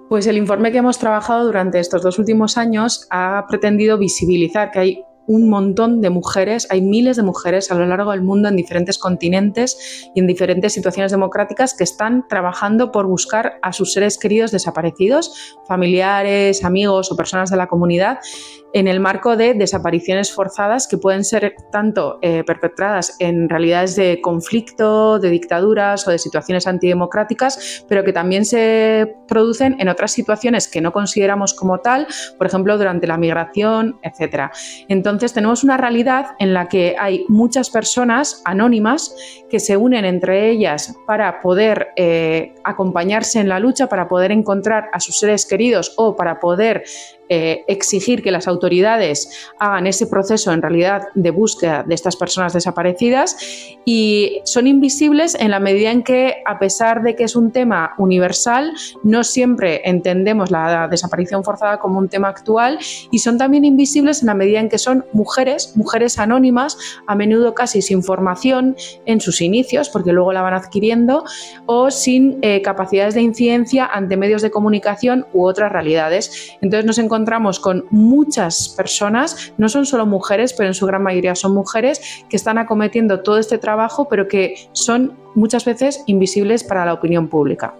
Pues el informe que hemos trabajado durante estos 2 últimos años ha pretendido visibilizar que hay un montón de mujeres, hay miles de mujeres a lo largo del mundo en diferentes continentes y en diferentes situaciones democráticas que están trabajando por buscar a sus seres queridos desaparecidos, familiares, amigos o personas de la comunidad, en el marco de desapariciones forzadas que pueden ser tanto perpetradas en realidades de conflicto, de dictaduras o de situaciones antidemocráticas, pero que también se producen en otras situaciones que no consideramos como tal, por ejemplo, durante la migración, etc. Entonces, tenemos una realidad en la que hay muchas personas anónimas que se unen entre ellas para poder acompañarse en la lucha, para poder encontrar a sus seres queridos o para poder exigir que las autoridades hagan ese proceso en realidad de búsqueda de estas personas desaparecidas, y son invisibles en la medida en que, a pesar de que es un tema universal, no siempre entendemos la desaparición forzada como un tema actual, y son también invisibles en la medida en que son mujeres anónimas, a menudo casi sin formación en sus inicios, porque luego la van adquiriendo, o sin capacidades de incidencia ante medios de comunicación u otras realidades. Entonces nos encontramos con muchas personas, no son solo mujeres, pero en su gran mayoría son mujeres, que están acometiendo todo este trabajo, pero que son muchas veces invisibles para la opinión pública.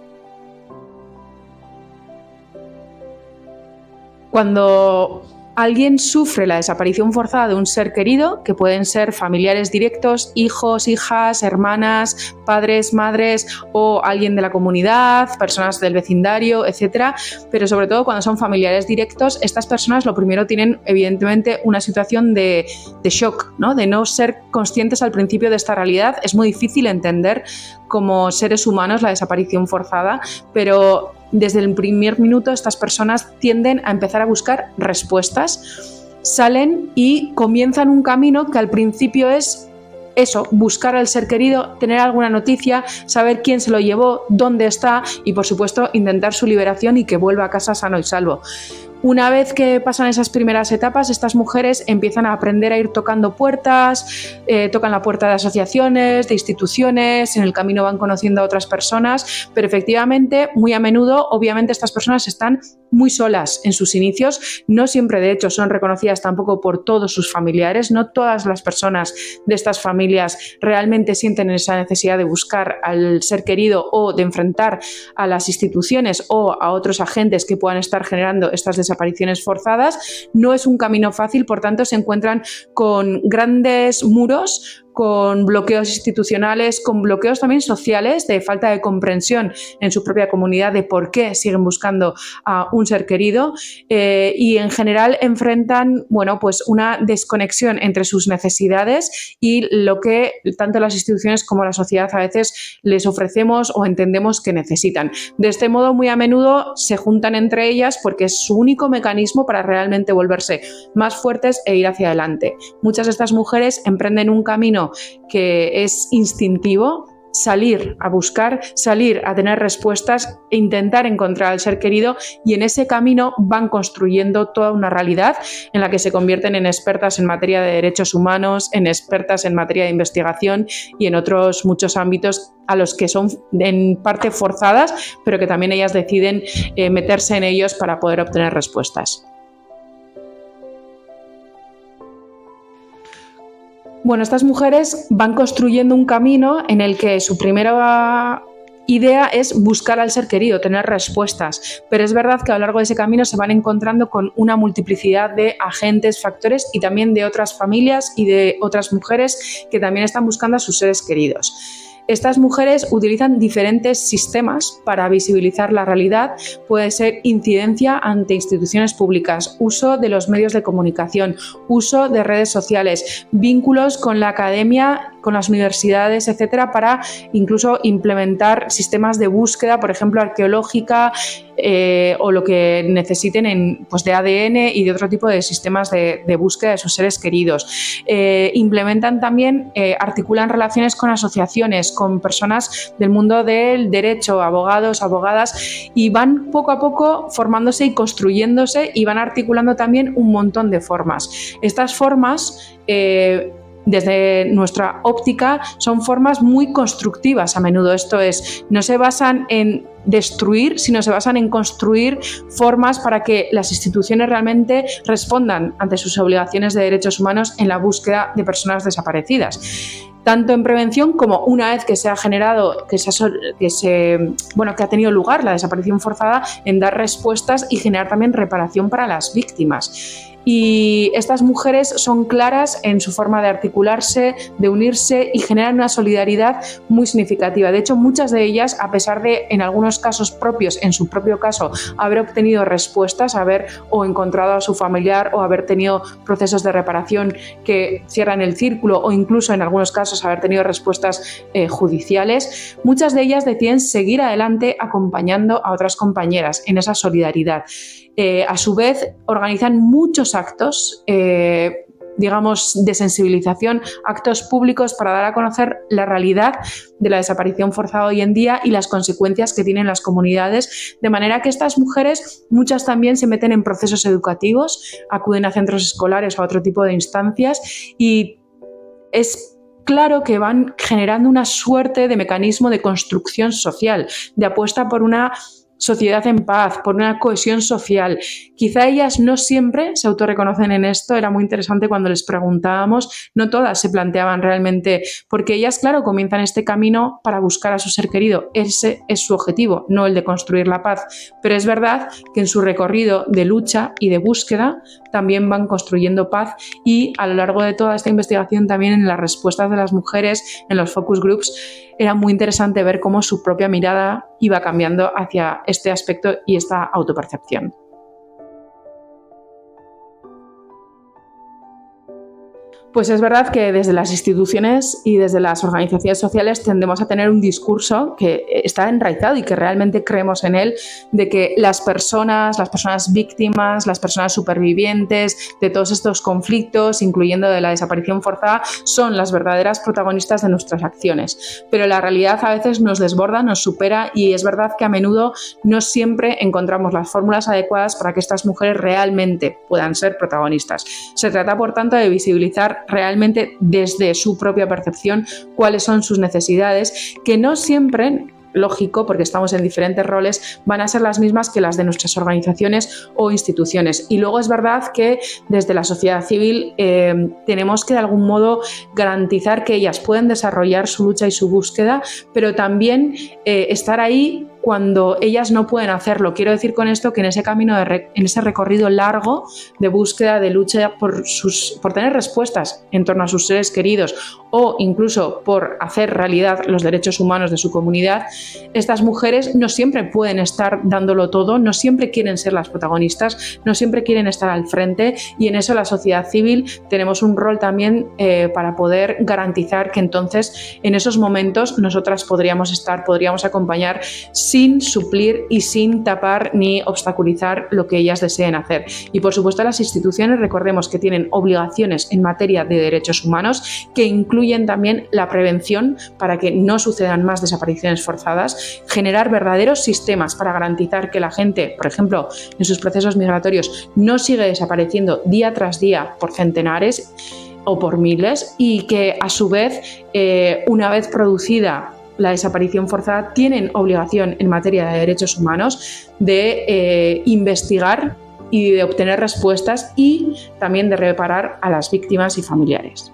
Cuando alguien sufre la desaparición forzada de un ser querido, que pueden ser familiares directos, hijos, hijas, hermanas, padres, madres o alguien de la comunidad, personas del vecindario, etc. Pero sobre todo cuando son familiares directos, estas personas lo primero tienen evidentemente una situación de shock, ¿no? De no ser conscientes al principio de esta realidad. Es muy difícil entender como seres humanos la desaparición forzada, pero desde el primer minuto estas personas tienden a empezar a buscar respuestas, salen y comienzan un camino que al principio es eso, buscar al ser querido, tener alguna noticia, saber quién se lo llevó, dónde está y, por supuesto, intentar su liberación y que vuelva a casa sano y salvo. Una vez que pasan esas primeras etapas, estas mujeres empiezan a aprender a ir tocando puertas, tocan la puerta de asociaciones, de instituciones, en el camino van conociendo a otras personas, pero efectivamente, muy a menudo, obviamente, estas personas están muy solas en sus inicios, no siempre de hecho son reconocidas tampoco por todos sus familiares, no todas las personas de estas familias realmente sienten esa necesidad de buscar al ser querido o de enfrentar a las instituciones o a otros agentes que puedan estar generando estas desapariciones forzadas. No es un camino fácil, por tanto se encuentran con grandes muros, con bloqueos institucionales, con bloqueos también sociales de falta de comprensión en su propia comunidad de por qué siguen buscando a un ser querido, y en general enfrentan, bueno, pues una desconexión entre sus necesidades y lo que tanto las instituciones como la sociedad a veces les ofrecemos o entendemos que necesitan. De este modo, muy a menudo se juntan entre ellas porque es su único mecanismo para realmente volverse más fuertes e ir hacia adelante. Muchas de estas mujeres emprenden un camino que es instintivo, salir a buscar, salir a tener respuestas e intentar encontrar al ser querido, y en ese camino van construyendo toda una realidad en la que se convierten en expertas en materia de derechos humanos, en expertas en materia de investigación y en otros muchos ámbitos a los que son en parte forzadas, pero que también ellas deciden meterse en ellos para poder obtener respuestas. Bueno, estas mujeres van construyendo un camino en el que su primera idea es buscar al ser querido, tener respuestas, pero es verdad que a lo largo de ese camino se van encontrando con una multiplicidad de agentes, factores y también de otras familias y de otras mujeres que también están buscando a sus seres queridos. Estas mujeres utilizan diferentes sistemas para visibilizar la realidad. Puede ser incidencia ante instituciones públicas, uso de los medios de comunicación, uso de redes sociales, vínculos con la academia, con las universidades, etcétera, para incluso implementar sistemas de búsqueda, por ejemplo, arqueológica, o lo que necesiten pues de ADN y de otro tipo de sistemas de búsqueda de sus seres queridos. Implementan también, articulan relaciones con asociaciones, con personas del mundo del derecho, abogados, abogadas, y van poco a poco formándose y construyéndose y van articulando también un montón de formas. Estas formas desde nuestra óptica son formas muy constructivas a menudo. Esto es, no se basan en destruir, sino se basan en construir formas para que las instituciones realmente respondan ante sus obligaciones de derechos humanos en la búsqueda de personas desaparecidas. Tanto en prevención como una vez que se ha generado, que ha tenido lugar la desaparición forzada, en dar respuestas y generar también reparación para las víctimas. Y estas mujeres son claras en su forma de articularse, de unirse y generan una solidaridad muy significativa. De hecho, muchas de ellas, a pesar de, en algunos casos propios, en su propio caso, haber obtenido respuestas, haber o encontrado a su familiar o haber tenido procesos de reparación que cierran el círculo o incluso en algunos casos haber tenido respuestas judiciales, muchas de ellas deciden seguir adelante acompañando a otras compañeras en esa solidaridad. A su vez, organizan muchos actos, de sensibilización, actos públicos para dar a conocer la realidad de la desaparición forzada hoy en día y las consecuencias que tienen las comunidades, de manera que estas mujeres, muchas también se meten en procesos educativos, acuden a centros escolares o a otro tipo de instancias y es claro que van generando una suerte de mecanismo de construcción social, de apuesta por una sociedad en paz, por una cohesión social. Quizá ellas no siempre se autorreconocen en esto, era muy interesante cuando les preguntábamos, no todas se planteaban realmente, porque ellas, claro, comienzan este camino para buscar a su ser querido, ese es su objetivo, no el de construir la paz, pero es verdad que en su recorrido de lucha y de búsqueda también van construyendo paz y a lo largo de toda esta investigación también en las respuestas de las mujeres, en los focus groups, era muy interesante ver cómo su propia mirada iba cambiando hacia este aspecto y esta autopercepción. Pues es verdad que desde las instituciones y desde las organizaciones sociales tendemos a tener un discurso que está enraizado y que realmente creemos en él, de que las personas víctimas, las personas supervivientes de todos estos conflictos, incluyendo de la desaparición forzada, son las verdaderas protagonistas de nuestras acciones. Pero la realidad a veces nos desborda, nos supera y es verdad que a menudo no siempre encontramos las fórmulas adecuadas para que estas mujeres realmente puedan ser protagonistas. Se trata, por tanto, de visibilizar realmente desde su propia percepción cuáles son sus necesidades, que no siempre, lógico, porque estamos en diferentes roles, van a ser las mismas que las de nuestras organizaciones o instituciones. Y luego es verdad que desde la sociedad civil tenemos que de algún modo garantizar que ellas pueden desarrollar su lucha y su búsqueda, pero también estar ahí cuando ellas no pueden hacerlo. Quiero decir con esto que en ese camino, en ese recorrido largo de búsqueda, de lucha por tener respuestas en torno a sus seres queridos o incluso por hacer realidad los derechos humanos de su comunidad, estas mujeres no siempre pueden estar dándolo todo, no siempre quieren ser las protagonistas, no siempre quieren estar al frente y en eso la sociedad civil tenemos un rol también para poder garantizar que entonces en esos momentos nosotras podríamos acompañar sin suplir y sin tapar ni obstaculizar lo que ellas deseen hacer. Y por supuesto las instituciones, recordemos que tienen obligaciones en materia de derechos humanos que incluyen también la prevención para que no sucedan más desapariciones forzadas, generar verdaderos sistemas para garantizar que la gente, por ejemplo, en sus procesos migratorios no sigue desapareciendo día tras día por centenares o por miles y que a su vez, una vez producida la desaparición forzada, tienen obligación en materia de derechos humanos de investigar y de obtener respuestas y también de reparar a las víctimas y familiares.